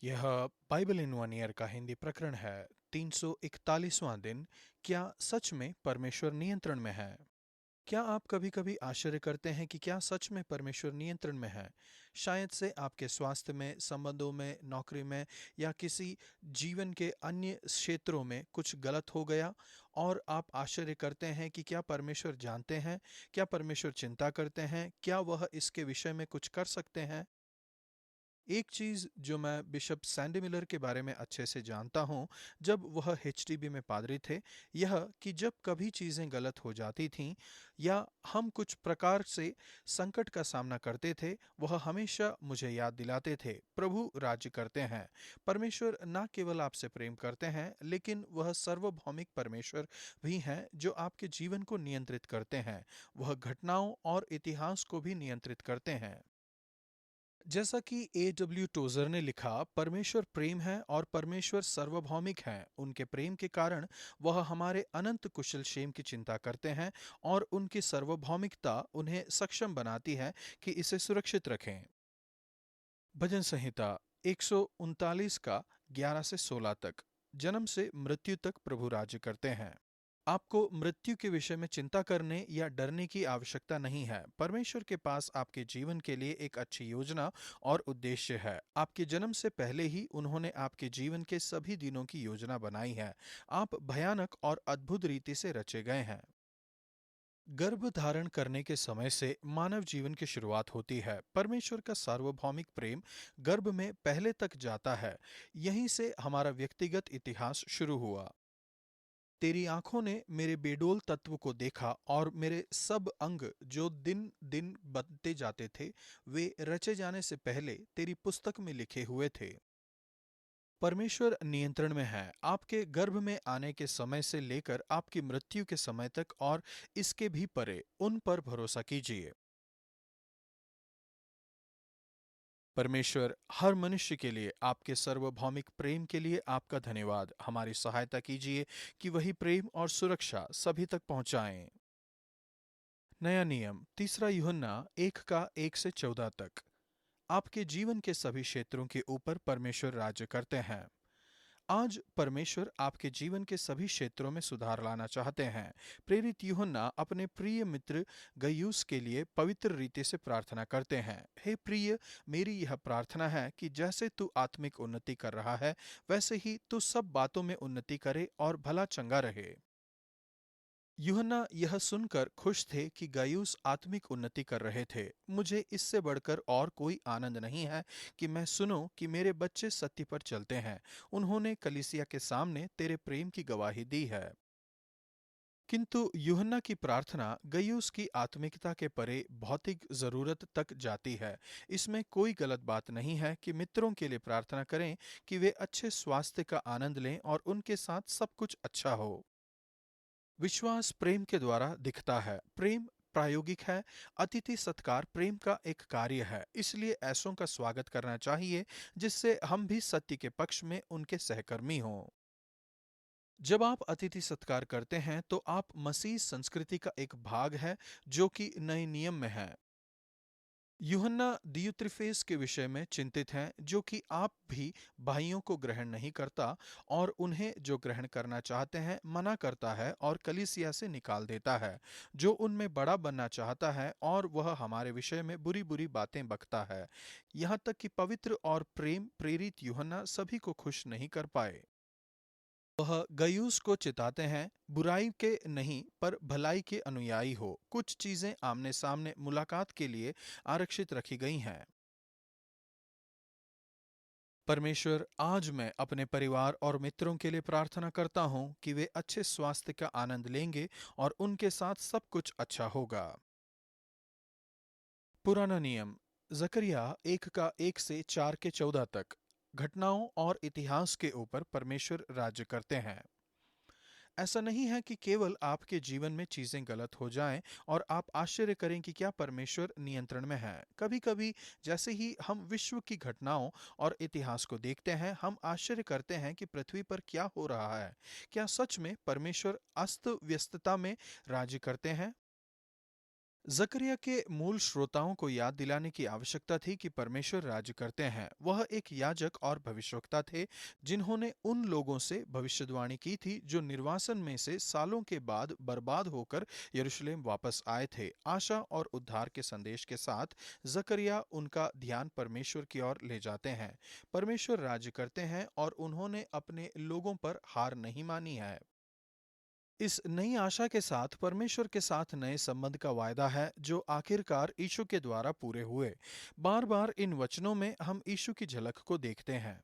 यह Bible in one year का हिंदी प्रकरण है। 341वां दिन। क्या सच में परमेश्वर नियंत्रण में है? क्या आप कभी कभी आश्चर्य करते हैं कि क्या सच में परमेश्वर नियंत्रण में है? शायद से आपके स्वास्थ्य में, संबंधों में, नौकरी में या किसी जीवन के अन्य क्षेत्रों में कुछ गलत हो गया और आप आश्चर्य करते हैं कि क्या परमेश्वर जानते हैं? क्या परमेश्वर चिंता करते हैं? क्या वह इसके विषय में कुछ कर सकते हैं? एक चीज़ जो मैं बिशप सैंडी मिलर के बारे में अच्छे से जानता हूँ, जब वह एचटीबी में पादरी थे, यह कि जब कभी चीज़ें गलत हो जाती थीं या हम कुछ प्रकार से संकट का सामना करते थे, वह हमेशा मुझे याद दिलाते थे, प्रभु राज्य करते हैं। परमेश्वर न केवल आपसे प्रेम करते हैं, लेकिन वह सार्वभौमिक परमेश्वर भी हैं जो आपके जीवन को नियंत्रित करते हैं। वह घटनाओं और इतिहास को भी नियंत्रित करते हैं। जैसा कि A.W. टोजर ने लिखा, परमेश्वर प्रेम है और परमेश्वर सार्वभौमिक हैं। उनके प्रेम के कारण वह हमारे अनंत कुशल क्षेम की चिंता करते हैं और उनकी सार्वभौमिकता उन्हें सक्षम बनाती है कि इसे सुरक्षित रखें। भजन संहिता 139 का 11 से 16 तक। जन्म से मृत्यु तक प्रभु राज्य करते हैं। आपको मृत्यु के विषय में चिंता करने या डरने की आवश्यकता नहीं है। परमेश्वर के पास आपके जीवन के लिए एक अच्छी योजना और उद्देश्य है। आपके जन्म से पहले ही उन्होंने आपके जीवन के सभी दिनों की योजना बनाई है। आप भयानक और अद्भुत रीति से रचे गए हैं। गर्भ धारण करने के समय से मानव जीवन की शुरुआत होती है। परमेश्वर का सार्वभौमिक प्रेम गर्भ में पहले तक जाता है। यहीं से हमारा व्यक्तिगत इतिहास शुरू हुआ। तेरी आंखों ने मेरे बेडोल तत्व को देखा और मेरे सब अंग जो दिन दिन बनते जाते थे, वे रचे जाने से पहले तेरी पुस्तक में लिखे हुए थे। परमेश्वर नियंत्रण में है। आपके गर्भ में आने के समय से लेकर आपकी मृत्यु के समय तक और इसके भी परे, उन पर भरोसा कीजिए। परमेश्वर हर मनुष्य के लिए आपके सार्वभौमिक प्रेम के लिए आपका धन्यवाद। हमारी सहायता कीजिए कि वही प्रेम और सुरक्षा सभी तक पहुंचाएं। नया नियम 3 यूहन्ना 1 का 1 से 14 तक। आपके जीवन के सभी क्षेत्रों के ऊपर परमेश्वर राज्य करते हैं। आज परमेश्वर आपके जीवन के सभी क्षेत्रों में सुधार लाना चाहते हैं। प्रेरित यूहन्ना अपने प्रिय मित्र गयुस के लिए पवित्र रीति से प्रार्थना करते हैं। हे प्रिय, मेरी यह प्रार्थना है कि जैसे तू आत्मिक उन्नति कर रहा है, वैसे ही तू सब बातों में उन्नति करे और भला चंगा रहे। यूहन्ना यह सुनकर खुश थे कि गयुस आत्मिक उन्नति कर रहे थे। मुझे इससे बढ़कर और कोई आनंद नहीं है कि मैं सुनूं कि मेरे बच्चे सत्य पर चलते हैं। उन्होंने कलीसिया के सामने तेरे प्रेम की गवाही दी है। किंतु यूहन्ना की प्रार्थना गयुस की आत्मिकता के परे भौतिक जरूरत तक जाती है। इसमें कोई गलत बात नहीं है कि मित्रों के लिए प्रार्थना करें कि वे अच्छे स्वास्थ्य का आनंद लें और उनके साथ सब कुछ अच्छा हो। विश्वास प्रेम के द्वारा दिखता है। प्रेम प्रायोगिक है। अतिथि सत्कार प्रेम का एक कार्य है। इसलिए ऐसों का स्वागत करना चाहिए जिससे हम भी सत्य के पक्ष में उनके सहकर्मी हों। जब आप अतिथि सत्कार करते हैं तो आप मसीह संस्कृति का एक भाग है जो कि नए नियम में है। यूहन्ना दियुत्रिफेस के विषय में चिंतित हैं, जो कि आप भी भाइयों को ग्रहण नहीं करता और उन्हें जो ग्रहण करना चाहते हैं मना करता है और कलीसिया से निकाल देता है। जो उनमें बड़ा बनना चाहता है और वह हमारे विषय में बुरी बुरी बातें बकता है। यहाँ तक कि पवित्र और प्रेम प्रेरित यूहन्ना सभी को खुश नहीं कर पाए। वह गयूस को चिताते हैं, बुराई के नहीं पर भलाई के अनुयायी हो। कुछ चीजें आमने सामने मुलाकात के लिए आरक्षित रखी गई हैं। परमेश्वर, आज मैं अपने परिवार और मित्रों के लिए प्रार्थना करता हूँ कि वे अच्छे स्वास्थ्य का आनंद लेंगे और उनके साथ सब कुछ अच्छा होगा। पुराना नियम जकरिया 1 का 1 से 4 के 14 तक। घटनाओं और इतिहास के ऊपर परमेश्वर राज्य करते हैं। ऐसा नहीं है कि केवल आपके जीवन में चीजें गलत हो जाएं और आप आश्चर्य करें कि क्या परमेश्वर नियंत्रण में है। कभी कभी जैसे ही हम विश्व की घटनाओं और इतिहास को देखते हैं, हम आश्चर्य करते हैं कि पृथ्वी पर क्या हो रहा है। क्या सच में परमेश्वर अस्त व्यस्तता में राज्य करते हैं? जकरिया के मूल श्रोताओं को याद दिलाने की आवश्यकता थी कि परमेश्वर राज्य करते हैं। वह एक याजक और भविष्यवक्ता थे जिन्होंने उन लोगों से भविष्यवाणी की थी जो निर्वासन में से सालों के बाद बर्बाद होकर यरूशलेम वापस आए थे। आशा और उद्धार के संदेश के साथ जकरिया उनका ध्यान परमेश्वर की ओर ले जाते हैं। परमेश्वर राज्य करते हैं और उन्होंने अपने लोगों पर हार नहीं मानी है। इस नई आशा के साथ परमेश्वर के साथ नए संबंध का वायदा है जो आखिरकार यीशु के द्वारा पूरे हुए। बार बार इन वचनों में हम यीशु की झलक को देखते हैं।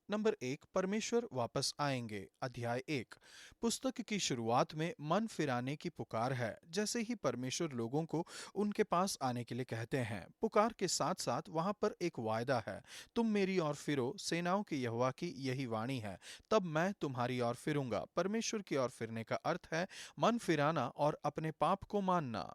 नंबर 1, परमेश्वर वापस आएंगे। अध्याय 1। पुस्तक की शुरुआत में मन फिराने की पुकार है। जैसे ही परमेश्वर लोगों को उनके पास आने के लिए कहते हैं, पुकार के साथ साथ वहां पर एक वायदा है। तुम मेरी ओर फिरो, सेनाओं की यहोवा की यही वाणी है, तब मैं तुम्हारी ओर फिरूंगा। परमेश्वर की ओर फिरने का अर्थ है मन फिराना और अपने पाप को मानना।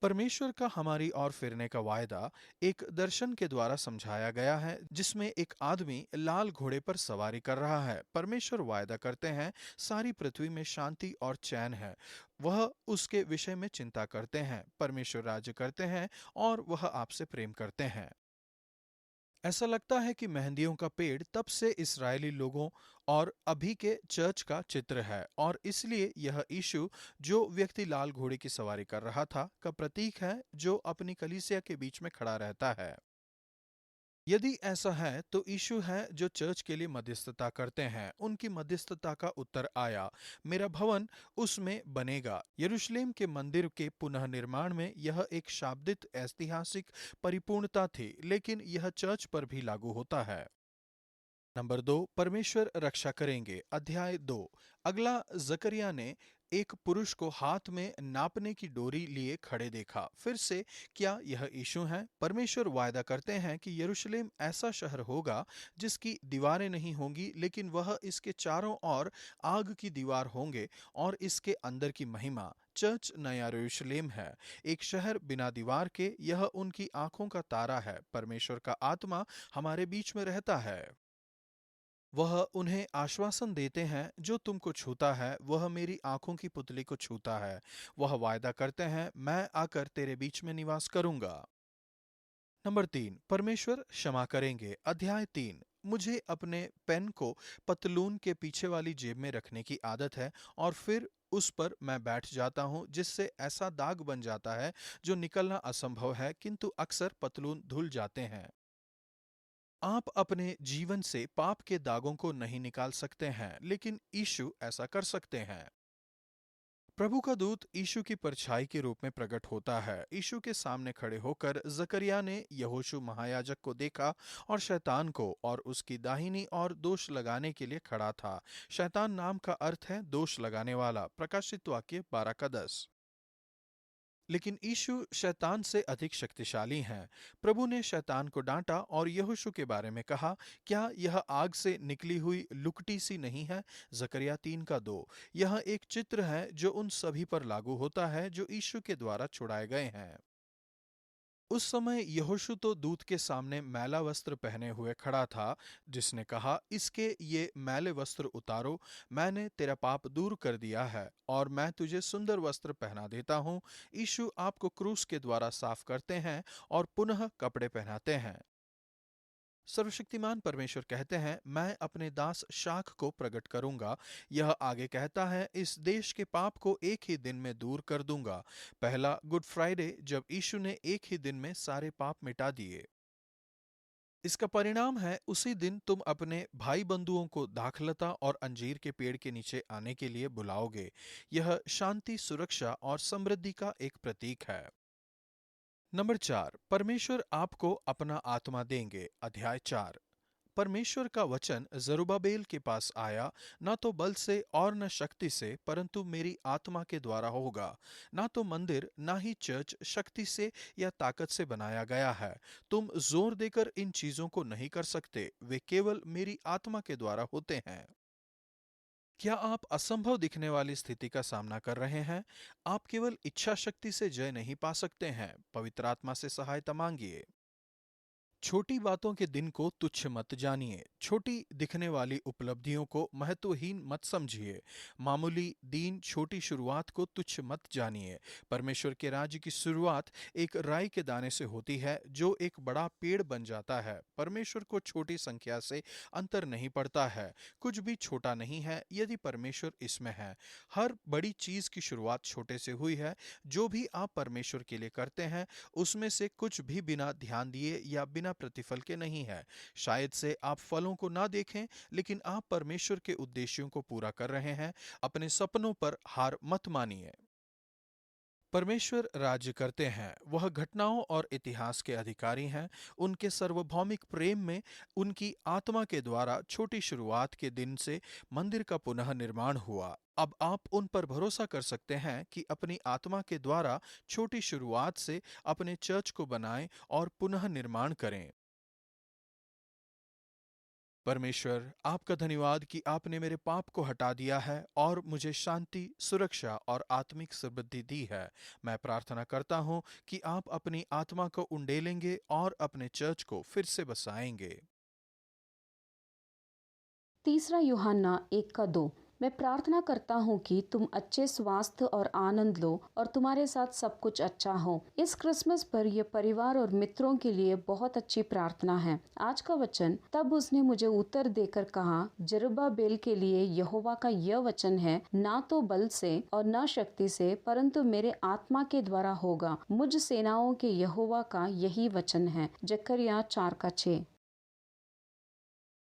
परमेश्वर का हमारी ओर फिरने का वायदा एक दर्शन के द्वारा समझाया गया है जिसमें एक आदमी लाल घोड़े पर सवारी कर रहा है। परमेश्वर वायदा करते हैं सारी पृथ्वी में शांति और चैन है। वह उसके विषय में चिंता करते हैं। परमेश्वर राज्य करते हैं और वह आपसे प्रेम करते हैं। ऐसा लगता है कि मेहंदियों का पेड़ तब से इस्राएली लोगों और अभी के चर्च का चित्र है, और इसलिए यह यीशु जो व्यक्ति लाल घोड़े की सवारी कर रहा था का प्रतीक है जो अपनी कलीसिया के बीच में खड़ा रहता है। यदि ऐसा है तो यीशु है जो चर्च के लिए मध्यस्थता करते हैं। उनकी मध्यस्थता का उत्तर आया, मेरा भवन उसमें बनेगा। यरूशलेम के मंदिर के पुनः निर्माण में यह एक शाब्दिक ऐतिहासिक परिपूर्णता थी, लेकिन यह चर्च पर भी लागू होता है। नंबर 2, परमेश्वर रक्षा करेंगे। अध्याय 2। अगला, जकरिया ने एक पुरुष को हाथ में नापने की डोरी लिए खड़े देखा। फिर से, क्या यह यीशु हैं? परमेश्वर वायदा करते हैं कि यरूशलेम ऐसा शहर होगा जिसकी दीवारें नहीं होंगी, लेकिन वह इसके चारों ओर आग की दीवार होंगे और इसके अंदर की महिमा। चर्च नया यरूशलेम है, एक शहर बिना दीवार के। यह उनकी आंखों का तारा है। परमेश्वर का आत्मा हमारे बीच में रहता है। वह उन्हें आश्वासन देते हैं, जो तुमको छूता है वह मेरी आंखों की पुतली को छूता है। वह वायदा करते हैं, मैं आकर तेरे बीच में निवास करूंगा। नंबर 3, परमेश्वर क्षमा करेंगे। अध्याय 3। मुझे अपने पेन को पतलून के पीछे वाली जेब में रखने की आदत है और फिर उस पर मैं बैठ जाता हूँ जिससे ऐसा दाग बन जाता है जो निकलना असंभव है, किंतु अक्सर पतलून धुल जाते हैं। आप अपने जीवन से पाप के दागों को नहीं निकाल सकते हैं, लेकिन यीशु ऐसा कर सकते हैं। प्रभु का दूत यीशु की परछाई के रूप में प्रकट होता है। यीशु के सामने खड़े होकर जकरिया ने यहोशू महायाजक को देखा और शैतान को, और उसकी दाहिनी ओर दोष लगाने के लिए खड़ा था। शैतान नाम का अर्थ है दोष लगाने वाला। प्रकाशित वाक्य 12 का 10। लेकिन यीशु शैतान से अधिक शक्तिशाली हैं। प्रभु ने शैतान को डांटा और यहोशू के बारे में कहा, क्या यह आग से निकली हुई लुकटी सी नहीं है? जकरिया 3 का 2। यह एक चित्र है जो उन सभी पर लागू होता है जो यीशु के द्वारा छुड़ाए गए हैं। उस समय यहोशू तो दूत के सामने मैला वस्त्र पहने हुए खड़ा था, जिसने कहा, इसके ये मैले वस्त्र उतारो, मैंने तेरा पाप दूर कर दिया है और मैं तुझे सुंदर वस्त्र पहना देता हूँ। यीशु आपको क्रूस के द्वारा साफ करते हैं और पुनः कपड़े पहनाते हैं। सर्वशक्तिमान परमेश्वर कहते हैं, मैं अपने दास शाख को प्रकट करूंगा। यह आगे कहता है, इस देश के पाप को एक ही दिन में दूर कर दूंगा। पहला गुड फ्राइडे, जब यीशु ने एक ही दिन में सारे पाप मिटा दिए। इसका परिणाम है, उसी दिन तुम अपने भाई बंधुओं को दाखलता और अंजीर के पेड़ के नीचे आने के लिए बुलाओगे। यह शांति, सुरक्षा और समृद्धि का एक प्रतीक है। नंबर 4, परमेश्वर आपको अपना आत्मा देंगे। अध्याय 4। परमेश्वर का वचन जरुब्बाबेल के पास आया, ना तो बल से और न शक्ति से, परंतु मेरी आत्मा के द्वारा होगा। ना तो मंदिर ना ही चर्च शक्ति से या ताकत से बनाया गया है। तुम जोर देकर इन चीजों को नहीं कर सकते, वे केवल मेरी आत्मा के द्वारा होते हैं। क्या आप असंभव दिखने वाली स्थिति का सामना कर रहे हैं? आप केवल इच्छा शक्ति से जय नहीं पा सकते हैं, पवित्र आत्मा से सहायता मांगिए। छोटी बातों के दिन को तुच्छ मत जानिए। छोटी दिखने वाली उपलब्धियों को महत्वहीन मत समझिए। मामूली दीन छोटी शुरुआत को तुच्छ मत जानिए। परमेश्वर के राज्य की शुरुआत एक राई के दाने से होती है जो एक बड़ा पेड़ बन जाता है। परमेश्वर को छोटी संख्या से अंतर नहीं पड़ता है। कुछ भी छोटा नहीं है यदि परमेश्वर इसमें है। हर बड़ी चीज की शुरुआत छोटे से हुई है। जो भी आप परमेश्वर के लिए करते हैं उसमें से कुछ भी बिना ध्यान दिए या बिना प्रतिफल के नहीं है। शायद से आप फलों को ना देखें, लेकिन आप परमेश्वर के उद्देश्यों को पूरा कर रहे हैं। अपने सपनों पर हार मत मानिए। परमेश्वर राज्य करते हैं। वह घटनाओं और इतिहास के अधिकारी हैं। उनके सार्वभौमिक प्रेम में उनकी आत्मा के द्वारा छोटी शुरुआत के दिन से मंदिर का पुनः निर्माण हुआ। अब आप उन पर भरोसा कर सकते हैं कि अपनी आत्मा के द्वारा छोटी शुरुआत से अपने चर्च को बनाएं और पुनः निर्माण करें। परमेश्वर, आपका धन्यवाद कि आपने मेरे पाप को हटा दिया है और मुझे शांति, सुरक्षा और आत्मिक समृद्धि दी है। मैं प्रार्थना करता हूँ कि आप अपनी आत्मा को उंडेलेंगे और अपने चर्च को फिर से बसाएंगे। तीसरा यूहन्ना 1:2। मैं प्रार्थना करता हूँ कि तुम अच्छे स्वास्थ्य और आनंद लो और तुम्हारे साथ सब कुछ अच्छा हो। इस क्रिसमस पर यह परिवार और मित्रों के लिए बहुत अच्छी प्रार्थना है। आज का वचन, तब उसने मुझे उत्तर देकर कहा, जरुब्बाबेल के लिए यहोवा का यह वचन है, ना तो बल से और न शक्ति से परंतु मेरे आत्मा के द्वारा होगा। मुझ सेनाओं के यहोवा का यही वचन है। जकरिया 4:6।